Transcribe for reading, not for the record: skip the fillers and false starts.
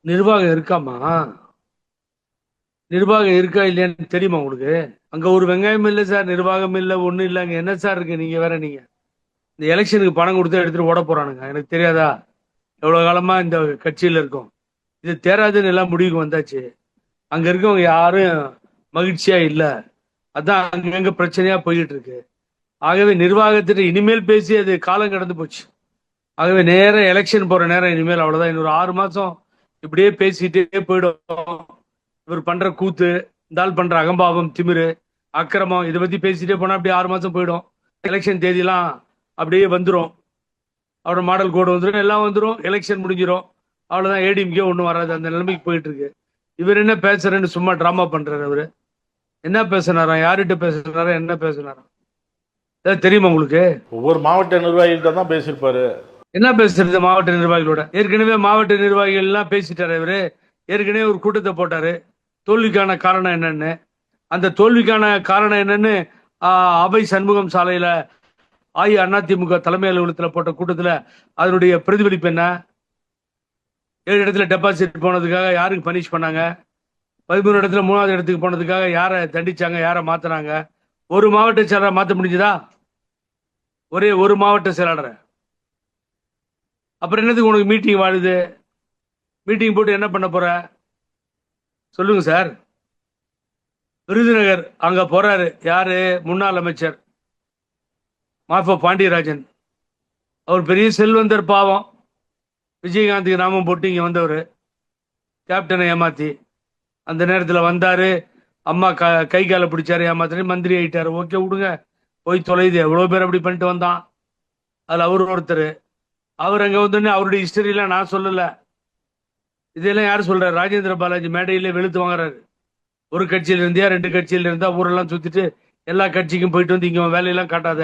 நிர்வாகம் இருக்காமா? நிர்வாகம் இருக்கா இல்லையான்னு தெரியுமா உங்களுக்கு? அங்க ஒரு வெங்காயம் இல்ல சார், நிர்வாகம் இல்ல, ஒண்ணும் இல்ல. அங்க என்ன சார் இருக்கு? நீங்க வேற. நீங்க இந்த எலெக்ஷனுக்கு பணம் கொடுத்து எடுத்துட்டு ஓட போறானுங்க. எனக்கு தெரியாதா? எவ்வளவு காலமா இந்த கட்சியில இருக்கும். இது தேராதுன்னு எல்லாம் முடிவுக்கு வந்தாச்சு. அங்க இருக்கவங்க யாரும் மகிழ்ச்சியா இல்ல. அதான் அங்கங்க பிரச்சனையா போயிட்டு இருக்கு. ஆகவே நிர்வாகத்திட்ட இனிமேல் பேசி அது காலம் கடந்து போச்சு. ஆகவே நேரம் எலெக்ஷன் போற நேரம் இனிமேல் அவ்வளவுதான். இன்னொரு 6 மாசம் இப்படியே பேசிட்டே போயிடும். இவர் பண்ற கூத்து, இந்த ஆள் பண்ற அகம்பாவம், திமிரு, அக்கிரமம், இதை பத்தி பேசிட்டே போனா அப்படியே 6 மாசம் போயிடும். எலெக்ஷன் தேதியெல்லாம் அப்படியே வந்துடும். அவரோட மாடல் கோடு வந்துடும், எல்லாம் வந்துடும். எலெக்ஷன் முடிஞ்சிடும். அவ்வளவுதான். ஏடிஎம்கே ஒன்றும் வராது. அந்த நிலைமைக்கு போயிட்டு இருக்கு. இவர் என்ன பேசுறேன்னு சும்மா டிராமா பண்றாரு. அவரு என்ன பேசினாராம்? யார்கிட்ட பேசினாரா? என்ன பேசினாராம்? ஏதாவது தெரியுமா உங்களுக்கு? ஒவ்வொரு மாவட்ட நிர்வாகிகிட்ட தான் பேசியிருப்பாரு. என்ன பேசுறது மாவட்ட நிர்வாகிகளோட? ஏற்கனவே மாவட்ட நிர்வாகிகள் எல்லாம் பேசிட்டாரு இவரு. ஏற்கனவே ஒரு கூட்டத்தை போட்டாரு, தோல்விக்கான காரணம் என்னன்னு. அந்த தோல்விக்கான காரணம் என்னன்னு அவை சண்முகம் சாலையில அதிமுக தலைமை அலுவலகத்தில் போட்ட கூட்டத்தில் அதனுடைய பிரதிபலிப்பு என்ன? 7 இடத்துல டெபாசிட் போனதுக்காக யாருக்கு பனிஷ் பண்ணாங்க? 13 இடத்துல 3வது இடத்துக்கு போனதுக்காக யாரை தண்டிச்சாங்க? யாரை மாத்தினாங்க? ஒரு மாவட்ட செயலாளரை மாற்ற முடிஞ்சதா? ஒரே ஒரு மாவட்ட செயலாளரை. அப்புறம் என்னதுக்கு உனக்கு மீட்டிங் வாழுது? மீட்டிங் போட்டு என்ன பண்ண போற? சொல்லுங்க சார். விருதுநகர் அங்க போறாரு யாரு? முன்னாள் அமைச்சர் மாஃபா பாண்டியராஜன். அவர் பெரிய செல்வந்தர், பாவம். விஜயகாந்துக்கு நாமம் போட்டு இங்க வந்தவர், கேப்டனை ஏமாத்தி. அந்த நேரத்தில் வந்தாரு, அம்மா கை காலை பிடிச்சாரு, ஏமாத்தினு மந்திரி ஆயிட்டாரு. ஓகே விடுங்க, போய் தொலைது. எவ்வளவு பேர் அப்படி பண்ணிட்டு வந்தான். அதுல அவர் ஒருத்தர். அவர் அங்க வந்து அவருடைய ஹிஸ்டரியெல்லாம் நான் சொல்லல. இதெல்லாம் யாரு சொல்றாரு? ராஜேந்திர பாலாஜி மேடையிலே வெளுத்து வாங்குறாரு. ஒரு கட்சியில இருந்தியா, 2 கட்சியில இருந்தா ஊரெல்லாம் சுத்திட்டு எல்லா கட்சிக்கும் போயிட்டு வந்து இங்க வேலையெல்லாம் காட்டாத.